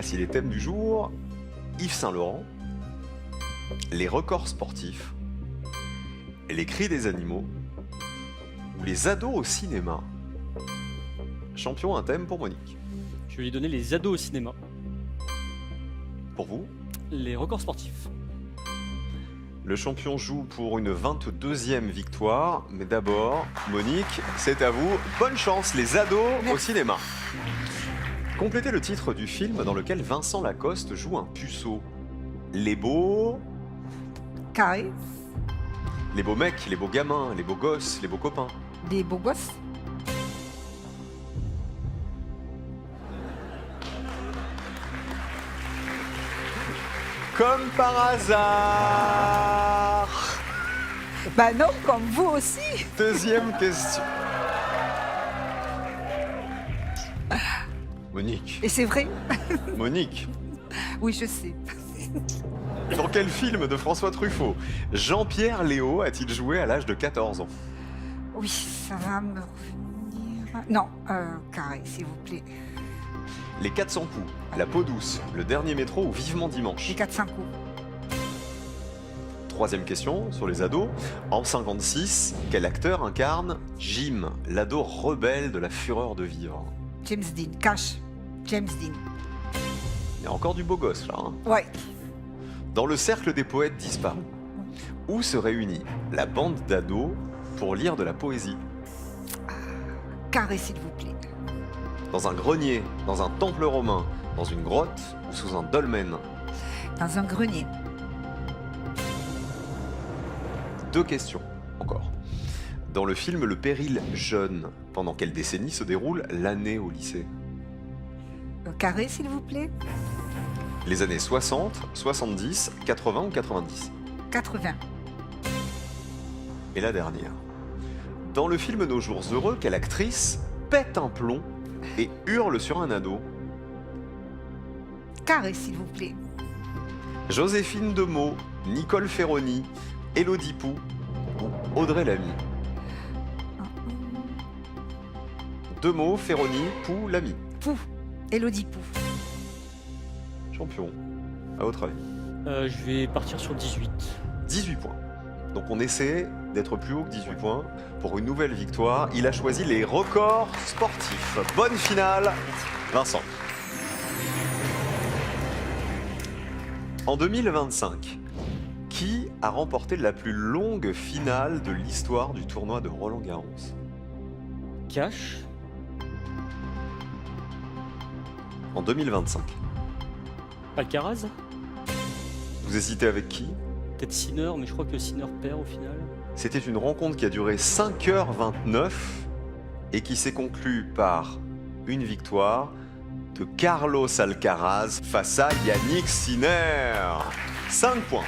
Voici les thèmes du jour. Yves Saint-Laurent, les records sportifs, les cris des animaux ou les ados au cinéma. Champion, un thème pour Monique. Je vais lui donner les ados au cinéma. Pour vous, Les records sportifs. le champion joue pour une 22e victoire. Mais d'abord, Monique, c'est à vous. Bonne chance, les ados au cinéma. Complétez le titre du film dans lequel Vincent Lacoste joue un puceau. Les beaux... Carré, Les beaux mecs, les beaux gamins, les beaux gosses, les beaux copains. des beaux gosses. Comme par hasard. Bah non, comme vous aussi. Deuxième question. Monique, Et c'est vrai. Monique, Oui, je sais. dans quel film de François Truffaut Jean-Pierre Léaud a-t-il joué à l'âge de 14 ans? Oui, ça va me revenir. Non, carré, s'il vous plaît. Les 400 coups, La peau douce, Le dernier métro ou Vivement dimanche? Les 4-5 coups. Troisième question sur les ados. En 56, quel acteur incarne Jim, l'ado rebelle de la fureur de vivre? James Dean, Cash. James Dean. Il y a encore du beau gosse là. Hein. Ouais. Dans le cercle des poètes disparus, où se réunit la bande d'ados pour lire de la poésie? Carré, s'il vous plaît. Dans un grenier, dans un temple romain, dans une grotte ou sous un dolmen? Dans un grenier. Deux questions encore. Dans le film Le Péril jeune, pendant quelle décennie se déroule l'année au lycée? Carré, s'il vous plaît. Les années 60, 70, 80 ou 90? 80. Et la dernière. Dans le film Nos jours heureux, quelle actrice pète un plomb et hurle sur un ado? Carré, s'il vous plaît. Joséphine Demeaux, Nicole Ferroni, Élodie Pou ou Audrey Lamy? Demeaux, Ferroni, Pou, Lamy. Pou. Élodie Pou. Champion. À votre avis? Je vais partir sur 18. 18 points. Donc on essaie d'être plus haut que 18 points pour une nouvelle victoire. Il a choisi les records sportifs. Bonne finale, Vincent. En 2025, qui a remporté la plus longue finale de l'histoire du tournoi de Roland-Garros? Cash. En 2025. Alcaraz. Vous hésitez avec qui? Peut-être Sinner, mais je crois que Sinner perd au final. C'était une rencontre qui a duré 5h29 et qui s'est conclue par une victoire de Carlos Alcaraz face à Yannick Sinner. 5 points.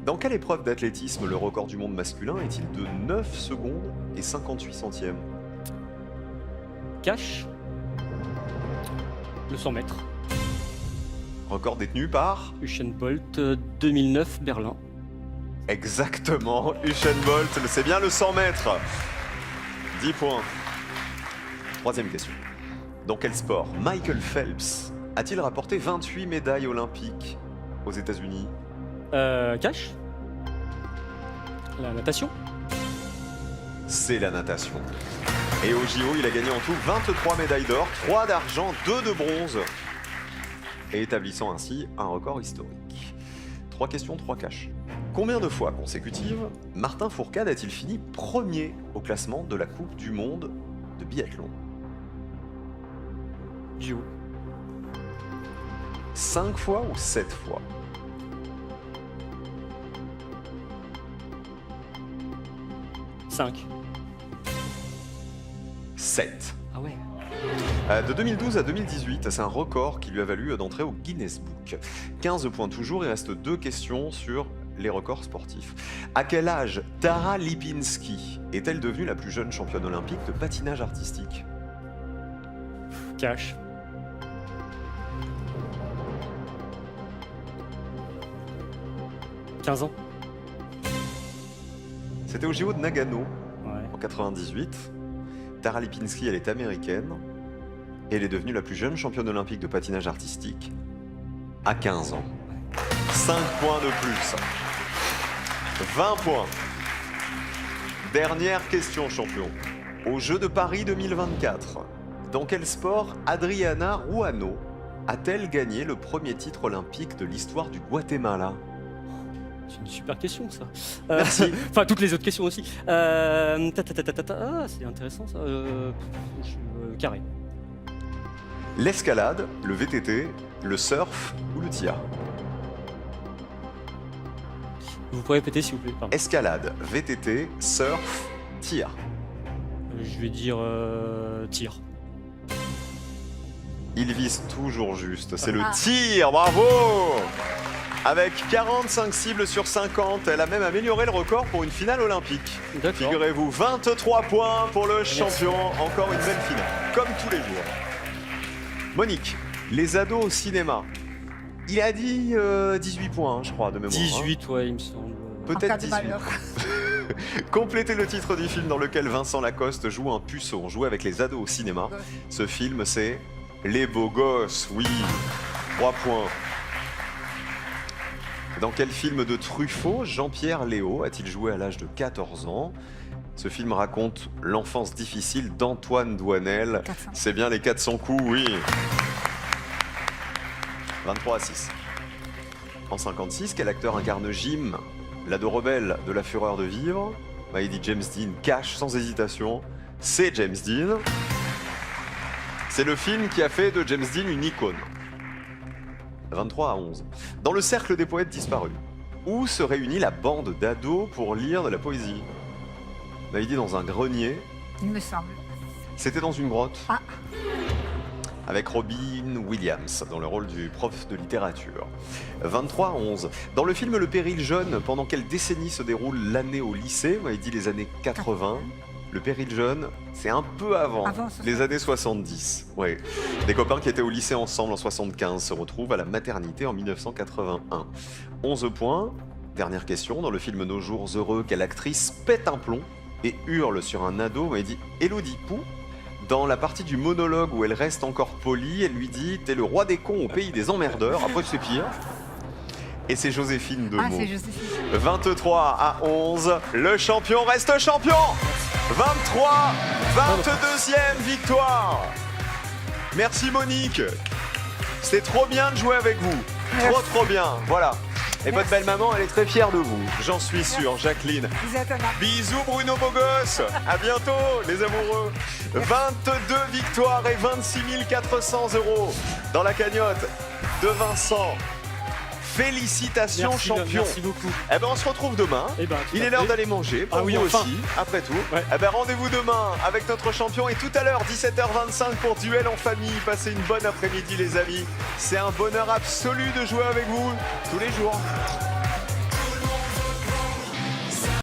Dans quelle épreuve d'athlétisme le record du monde masculin est-il de 9 secondes et 58 centièmes? Cash. Le 100 mètres. Record détenu par... Usain Bolt, 2009, Berlin. Exactement, Usain Bolt, c'est bien le 100 mètres. 10 points. Troisième question. Dans quel sport Michael Phelps a-t-il rapporté 28 médailles olympiques aux États-Unis? Cash. La natation. C'est la natation. Et au JO, il a gagné en tout 23 médailles d'or, 3 d'argent, 2 de bronze, et établissant ainsi un record historique. 3 questions, 3 cash. Combien de fois consécutives Martin Fourcade a-t-il fini premier au classement de la Coupe du Monde de biathlon? Duo. 5 fois ou 7 fois? Cinq. 7. Ah ouais. De 2012 à 2018, c'est un record qui lui a valu d'entrer au Guinness Book. 15 points toujours, il reste 2 questions sur les records sportifs. À quel âge Tara Lipinski est-elle devenue la plus jeune championne olympique de patinage artistique? Cash. « 15 ans. C'était au JO de Nagano Ouais. en 98. Tara Lipinski, elle est américaine. Et elle est devenue la plus jeune championne olympique de patinage artistique à 15 ans. 5 points de plus. 20 points. Dernière question, champion. Aux Jeux de Paris 2024, dans quel sport Adriana Ruano a-t-elle gagné le premier titre olympique de l'histoire du Guatemala? C'est une super question, ça. Merci. Enfin, toutes les autres questions aussi. Ah, c'est intéressant, ça. Carré. L'escalade, le VTT, le surf ou le tir? Vous pouvez répéter, s'il vous plaît, pardon. Escalade, VTT, surf, tir. Je vais dire tir. Il vise toujours juste, c'est le Ah. tir, bravo! Avec 45 cibles sur 50, elle a même amélioré le record pour une finale olympique. D'accord. Figurez-vous, 23 points pour le champion, encore une belle finale, comme tous les jours. Monique, les ados au cinéma. Il a dit 18 points, je crois, de mémoire. 18, ouais, il me semble. En cas Peut-être de 18. malheur. Complétez le titre du film dans lequel Vincent Lacoste joue un puceau. On joue avec les ados au cinéma. Ce film, c'est Les Beaux Gosses, oui. 3 points. Dans quel film de Truffaut Jean-Pierre Léaud a-t-il joué à l'âge de 14 ans? Ce film raconte l'enfance difficile d'Antoine Douanel. 400. C'est bien les 400 coups, oui. 23-6. En 56, quel acteur incarne Jim, l'ado rebelle de La Fureur de Vivre? Bah, il dit James Dean, cash sans hésitation. C'est James Dean. C'est le film qui a fait de James Dean une icône. 23-11. Dans le cercle des poètes disparus, où se réunit la bande d'ados pour lire de la poésie? Bah, il dit dans un grenier. Il me semble. C'était dans une grotte. Ah. Avec Robin Williams dans le rôle du prof de littérature. 23-11. Dans le film Le Péril jeune, pendant quelle décennie se déroule l'année au lycée? Moi, il dit les années 80. Le Péril jeune, c'est un peu avant, Avant 70. les années 70. Ouais. Des copains qui étaient au lycée ensemble en 75 se retrouvent à la maternité en 1981. 11 points. Dernière question. Dans le film Nos jours heureux, quelle actrice pète un plomb et hurle sur un ado? Moi, il dit Élodie Pou. Dans la partie du monologue où elle reste encore polie, elle lui dit « T'es le roi des cons au pays des emmerdeurs », après c'est pire. Et c'est Joséphine de Ah, Meaux. c'est Joséphine. 23-11, le champion reste champion. 23, 22e victoire. Merci Monique. C'est trop bien de jouer avec vous. Trop bien, voilà. Et votre belle maman, elle est très fière de vous, j'en suis sûr, Jacqueline. Vous êtes un homme. Bisous Bruno Bogos, à bientôt les amoureux. 22 victoires et 26 400 € dans la cagnotte de Vincent. Félicitations Merci, champion. merci beaucoup. Eh ben on se retrouve demain. Eh ben, tout Il à est l'heure fait. d'aller manger pour Ah oui, vous enfin. aussi, après tout. Ouais. Eh ben rendez-vous demain avec notre champion et tout à l'heure 17h25 pour duel en famille. Passez une bonne après-midi les amis. C'est un bonheur absolu de jouer avec vous tous les jours.